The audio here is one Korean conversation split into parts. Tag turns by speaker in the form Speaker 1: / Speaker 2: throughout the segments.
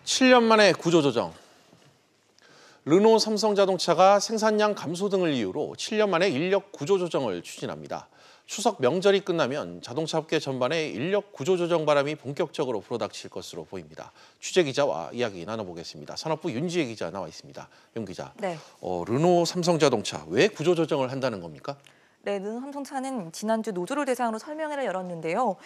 Speaker 1: 7년 만에 구조조정. 르노 삼성자동차가 생산량 감소 등을 이유로 7년 만에 인력 구조조정을 추진합니다. 추석 명절이 끝나면 자동차 업계 전반에 인력 구조조정 바람이 본격적으로 불어닥칠 것으로 보입니다. 취재기자와 이야기 나눠보겠습니다. 산업부 윤지혜 기자 나와 있습니다. 윤 기자,
Speaker 2: 네.
Speaker 1: 르노 삼성자동차 왜 구조조정을 한다는 겁니까?
Speaker 2: 네, 르노 삼성차는 지난주 노조를 대상으로 설명회를 열었는데요.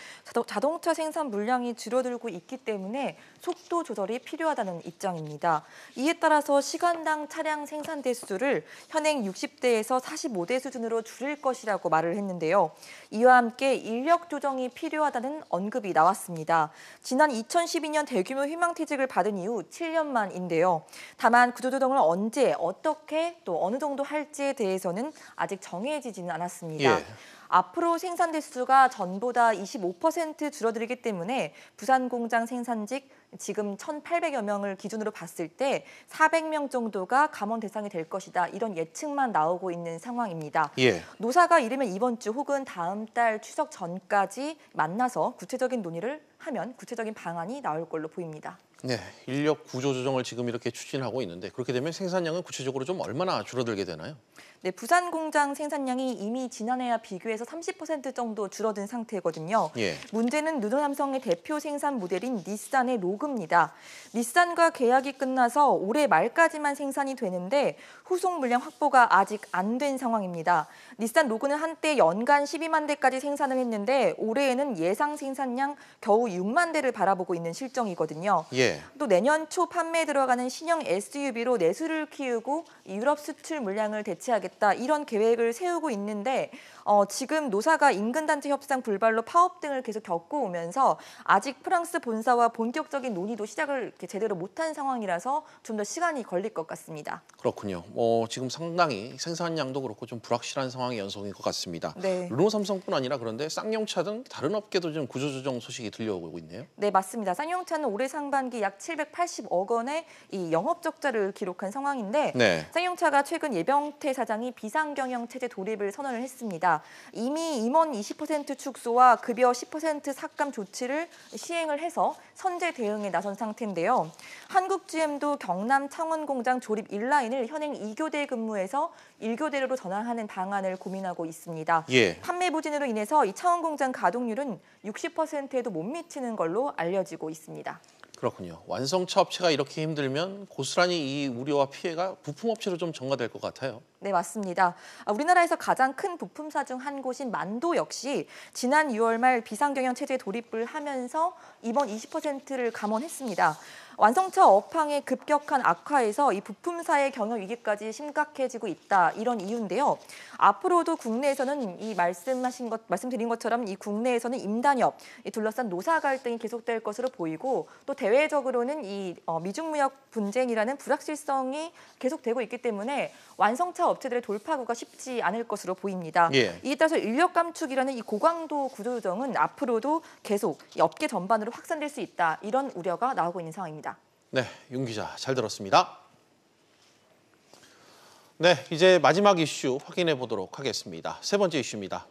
Speaker 2: 자동차 생산 물량이 줄어들고 있기 때문에 속도 조절이 필요하다는 입장입니다. 이에 따라서 시간당 차량 생산 대수를 현행 60대에서 45대 수준으로 줄일 것이라고 말을 했는데요. 이와 함께 인력 조정이 필요하다는 언급이 나왔습니다. 지난 2012년 대규모 희망퇴직을 받은 이후 7년 만인데요. 다만 구조조정을 언제, 어떻게, 또 어느 정도 할지에 대해서는 아직 정해지지는 않았습니다.
Speaker 1: 예.
Speaker 2: 앞으로 생산 대수가 전보다 25% 줄어들기 때문에 부산 공장 생산직 지금 1,800여 명을 기준으로 봤을 때 400명 정도가 감원 대상이 될 것이다. 이런 예측만 나오고 있는 상황입니다.
Speaker 1: 예.
Speaker 2: 노사가 이르면 이번 주 혹은 다음 달 추석 전까지 만나서 구체적인 논의를 하면 구체적인 방안이 나올 걸로 보입니다.
Speaker 1: 네, 인력 구조조정을 지금 이렇게 추진하고 있는데 그렇게 되면 생산량은 구체적으로 좀 얼마나 줄어들게 되나요?
Speaker 2: 네, 부산 공장 생산량이 이미 지난해와 비교해서 30% 정도 줄어든 상태거든요.
Speaker 1: 예.
Speaker 2: 문제는 르노 삼성의 대표 생산 모델인 닛산의 로그입니다. 닛산과 계약이 끝나서 올해 말까지만 생산이 되는데 후속 물량 확보가 아직 안 된 상황입니다. 닛산 로그는 한때 연간 12만 대까지 생산을 했는데 올해에는 예상 생산량 겨우 6만 대를 바라보고 있는 실정이거든요.
Speaker 1: 예.
Speaker 2: 또 내년 초 판매에 들어가는 신형 SUV로 내수를 키우고 유럽 수출 물량을 대체하겠다. 이런 계획을 세우고 있는데 지금 노사가 인근단체 협상 불발로 파업 등을 계속 겪어오면서 아직 프랑스 본사와 본격적인 논의도 시작을 이렇게 제대로 못한 상황이라서 좀 더 시간이 걸릴 것 같습니다.
Speaker 1: 그렇군요. 지금 상당히 생산량도 그렇고 좀 불확실한 상황이 연속인 것 같습니다.
Speaker 2: 네.
Speaker 1: 르노 삼성뿐 아니라 그런데 쌍용차 등 다른 업계도 지금 구조조정 소식이 들려오고 있네요.
Speaker 2: 네, 맞습니다. 쌍용차는 올해 상반기 약 780억 원의 이 영업 적자를 기록한 상황인데
Speaker 1: 네.
Speaker 2: 쌍용차가 최근 예병태 사장이 비상경영 체제 돌입을 선언을 했습니다. 이미 임원 20% 축소와 급여 10% 삭감 조치를 시행을 해서 선제 대응에 나선 상태인데요. 한국 GM도 경남 창원 공장 조립 1라인을 현행 2교대 근무에서 1교대로 전환하는 방안을 고민하고 있습니다.
Speaker 1: 예.
Speaker 2: 판매 부진으로 인해서 이 창원 공장 가동률은 60%에도 못 미치는 걸로 알려지고 있습니다.
Speaker 1: 그렇군요. 완성차 업체가 이렇게 힘들면 고스란히 이 우려와 피해가 부품업체로 좀 전가될 것 같아요.
Speaker 2: 네, 맞습니다. 우리나라에서 가장 큰 부품사 중 한 곳인 만도 역시 지난 6월 말 비상경영 체제 돌입을 하면서 임원 20%를 감원했습니다. 완성차 업황의 급격한 악화에서 이 부품사의 경영 위기까지 심각해지고 있다. 이런 이유인데요. 앞으로도 국내에서는 이 말씀드린 것처럼 이 국내에서는 임단협, 둘러싼 노사 갈등이 계속될 것으로 보이고 또 대외적으로는 이 미중 무역 분쟁이라는 불확실성이 계속되고 있기 때문에 완성차 업체들의 돌파구가 쉽지 않을 것으로 보입니다.
Speaker 1: 예.
Speaker 2: 이에 따라서 인력 감축이라는 이 고강도 구조조정은 앞으로도 계속 이 업계 전반으로 확산될 수 있다. 이런 우려가 나오고 있는 상황입니다.
Speaker 1: 네, 윤 기자 잘 들었습니다. 네, 이제 마지막 이슈 확인해 보도록 하겠습니다. 세 번째 이슈입니다.